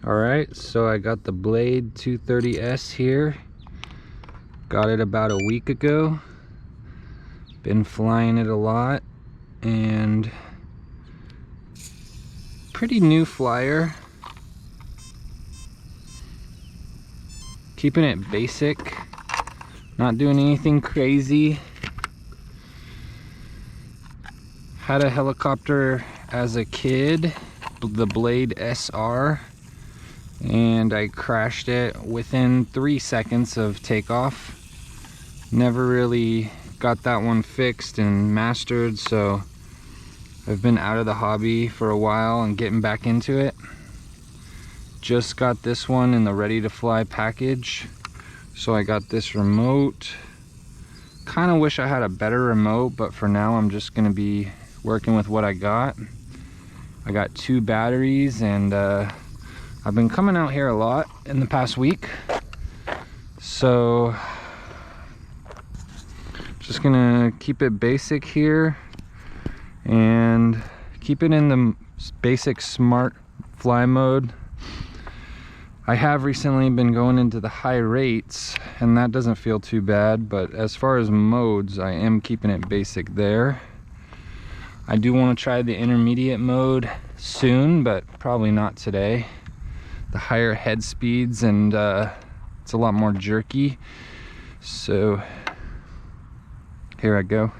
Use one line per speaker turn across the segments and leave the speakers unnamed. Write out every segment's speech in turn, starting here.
Alright, so I got the Blade 230S here. Got it about a week ago. Been flying it a lot, and pretty new flyer. Keeping it basic, not doing anything crazy. Had a helicopter as a kid, the Blade SR, and I crashed it within 3 seconds of takeoff. Never really got that one fixed and mastered, so I've been out of the hobby for a while and getting back into it. Just got this one in the ready to fly package, so I got this remote. Kind of wish I had a better remote, but for now I'm just gonna be working with what I got. I got 2 batteries, and I've been coming out here a lot in the past week, so just gonna keep it basic here and keep it in the basic smart fly mode. I have recently been going into the high rates, and that doesn't feel too bad, but as far as modes, I am keeping it basic there. I do want to try the intermediate mode soon, but probably not today. The higher head speeds, and it's a lot more jerky, so here I go.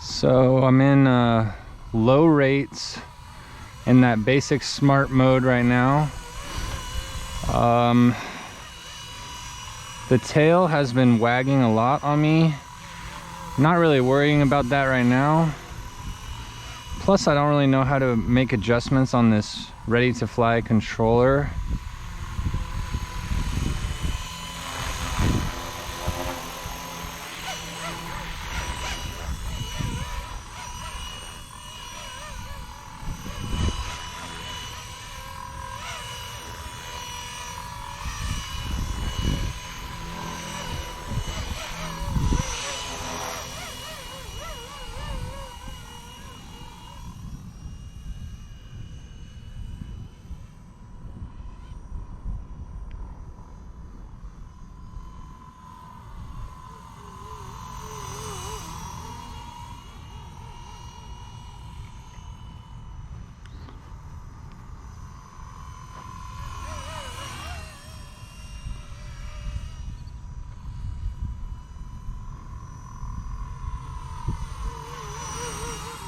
So I'm in low rates in that basic smart mode right now. The tail has been wagging a lot on me. Not really worrying about that right now. Plus, I don't really know how to make adjustments on this ready to fly controller.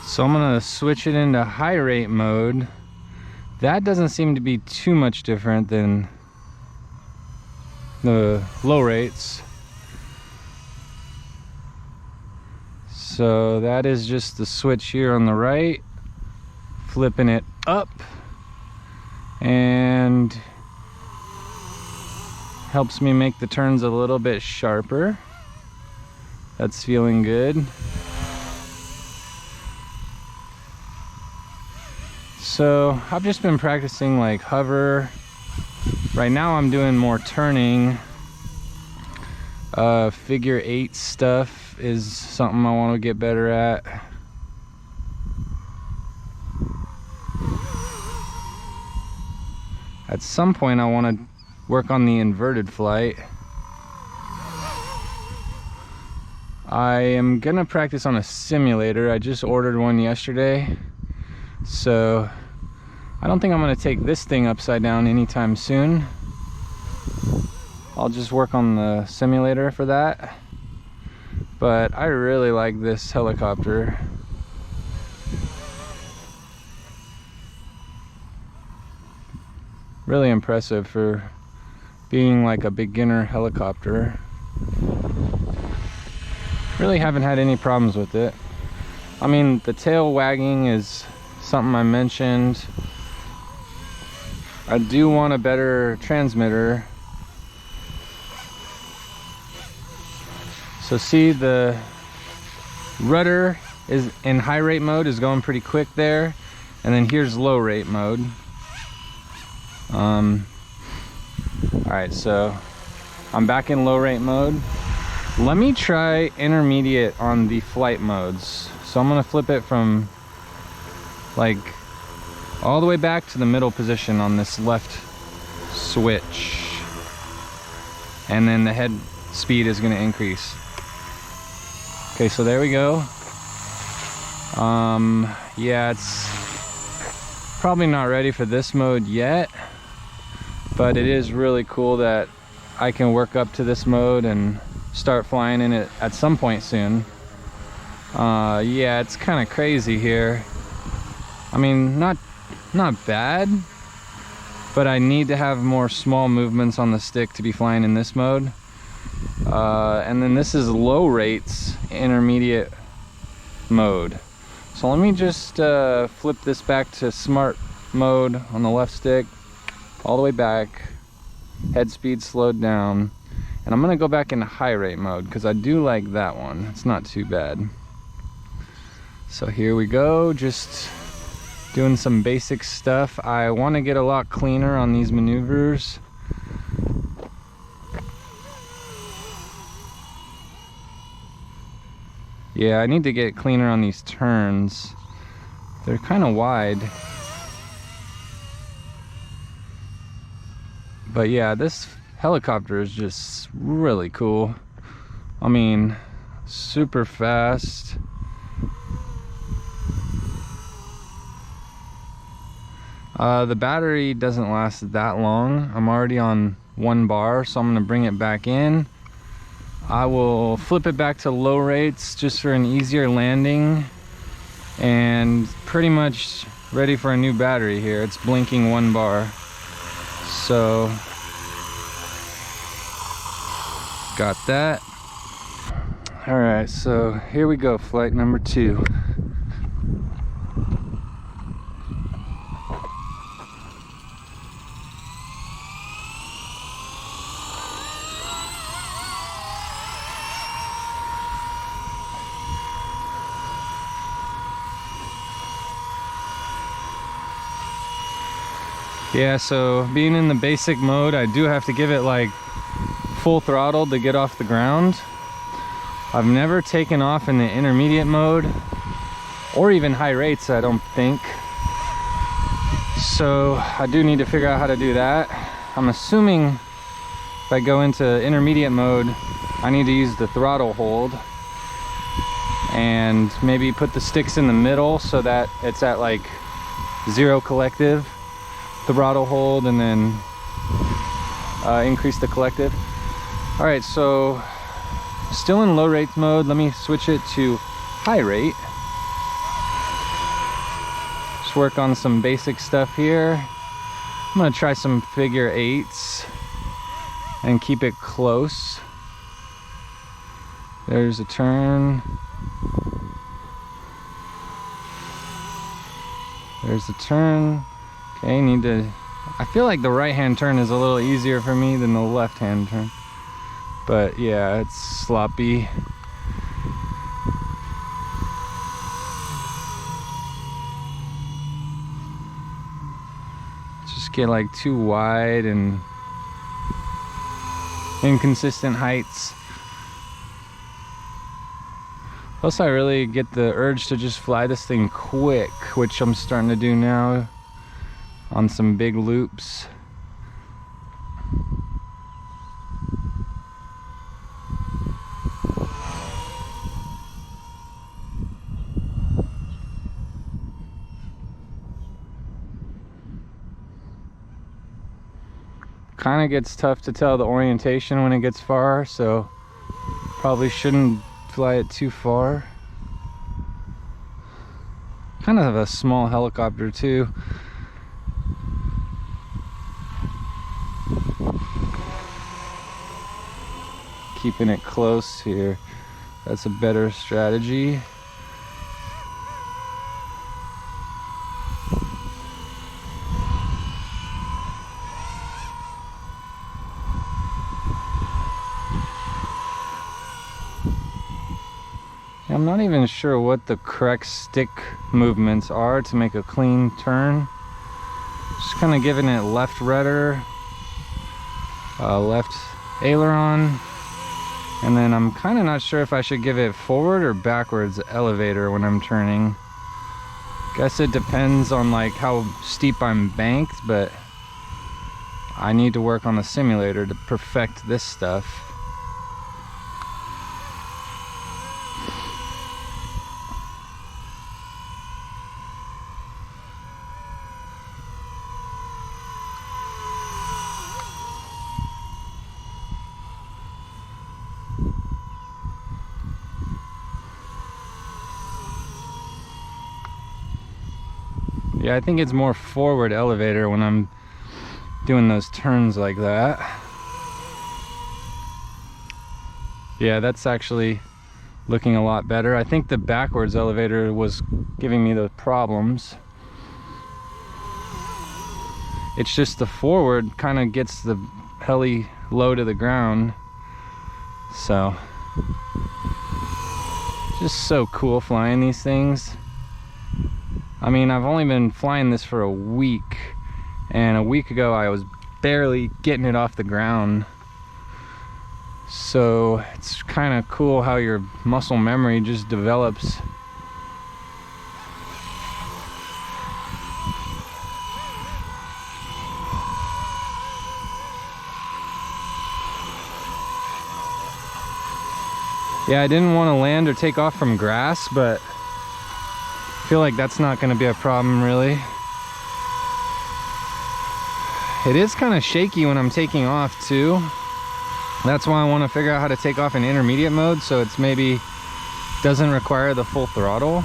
So I'm gonna switch it into high rate mode. That doesn't seem to be too much different than the low rates. So that is just the switch here on the right, flipping it up, and helps me make the turns a little bit sharper. That's feeling good. So I've just been practicing like hover. Right now I'm doing more turning. Figure 8 stuff is something I want to get better at. At some point I want to work on the inverted flight. I am gonna practice on a simulator. I just ordered one yesterday, so I don't think I'm gonna take this thing upside down anytime soon. I'll just work on the simulator for that. But I really like this helicopter. Really impressive for being like a beginner helicopter. Really haven't had any problems with it. I mean, the tail wagging is something I mentioned. I do want a better transmitter. So see, the rudder is in high rate mode, is going pretty quick there, and then here's low rate mode. Alright, so I'm back in low rate mode. Let me try intermediate on the flight modes. So I'm gonna flip it from like all the way back to the middle position on this left switch, and then the head speed is gonna increase. Okay, so there we go. Yeah, it's probably not ready for this mode yet, but it is really cool that I can work up to this mode and start flying in it at some point soon. Yeah, it's kind of crazy here. I mean, not bad, but I need to have more small movements on the stick to be flying in this mode. And then this is low rates intermediate mode. So let me just flip this back to smart mode on the left stick, all the way back, head speed slowed down, and I'm gonna go back into high rate mode because I do like that one. It's not too bad. So here we go, just doing some basic stuff. I want to get a lot cleaner on these maneuvers. Yeah, I need to get cleaner on these turns. They're kind of wide. But yeah, this helicopter is just really cool. I mean, super fast. The battery doesn't last that long. I'm already on 1 bar, so I'm gonna bring it back in. I will flip it back to low rates just for an easier landing, and pretty much ready for a new battery here. It's blinking 1 bar. So, got that. All right, so here we go, flight number 2. Yeah, so being in the basic mode, I do have to give it like full throttle to get off the ground. I've never taken off in the intermediate mode, or even high rates, I don't think. So I do need to figure out how to do that. I'm assuming if I go into intermediate mode, I need to use the throttle hold and maybe put the sticks in the middle so that it's at like 0 collective throttle hold, and then increase the collective. All right, so still in low rate mode. Let me switch it to high rate. Just work on some basic stuff here. I'm gonna try some figure 8s and keep it close. There's a turn. There's a turn. Okay, I feel like the right hand turn is a little easier for me than the left hand turn. But yeah, it's sloppy. Just get like too wide and inconsistent heights. Plus I really get the urge to just fly this thing quick, which I'm starting to do now on some big loops. Kind of gets tough to tell the orientation when it gets far, so probably shouldn't fly it too far. Kind of a small helicopter too. Keeping it close here. That's a better strategy. I'm not even sure what the correct stick movements are to make a clean turn. Just kind of giving it left rudder, left aileron, and then I'm kind of not sure if I should give it forward or backwards elevator when I'm turning. Guess it depends on like how steep I'm banked, but I need to work on the simulator to perfect this stuff. Yeah, I think it's more forward elevator when I'm doing those turns like that. Yeah, that's actually looking a lot better. I think the backwards elevator was giving me the problems. It's just the forward kind of gets the heli low to the ground. So, just so cool flying these things. I mean, I've only been flying this for a week, and a week ago I was barely getting it off the ground. So it's kind of cool how your muscle memory just develops. Yeah, I didn't want to land or take off from grass, but I feel like that's not going to be a problem really. It is kind of shaky when I'm taking off too. That's why I want to figure out how to take off in intermediate mode so it's maybe doesn't require the full throttle.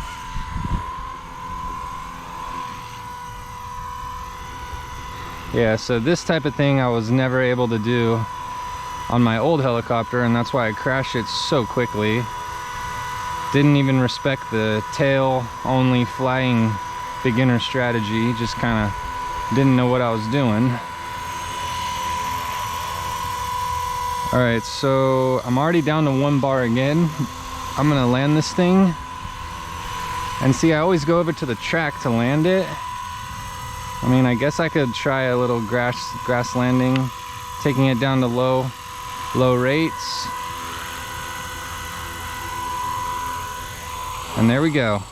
Yeah, so this type of thing I was never able to do on my old helicopter, and that's why I crashed it so quickly. Didn't even respect the tail only flying beginner strategy, just kind of didn't know what I was doing. All right, so I'm already down to 1 bar again. I'm gonna land this thing. And see, I always go over to the track to land it. I mean, I guess I could try a little grass landing, taking it down to low rates. And there we go.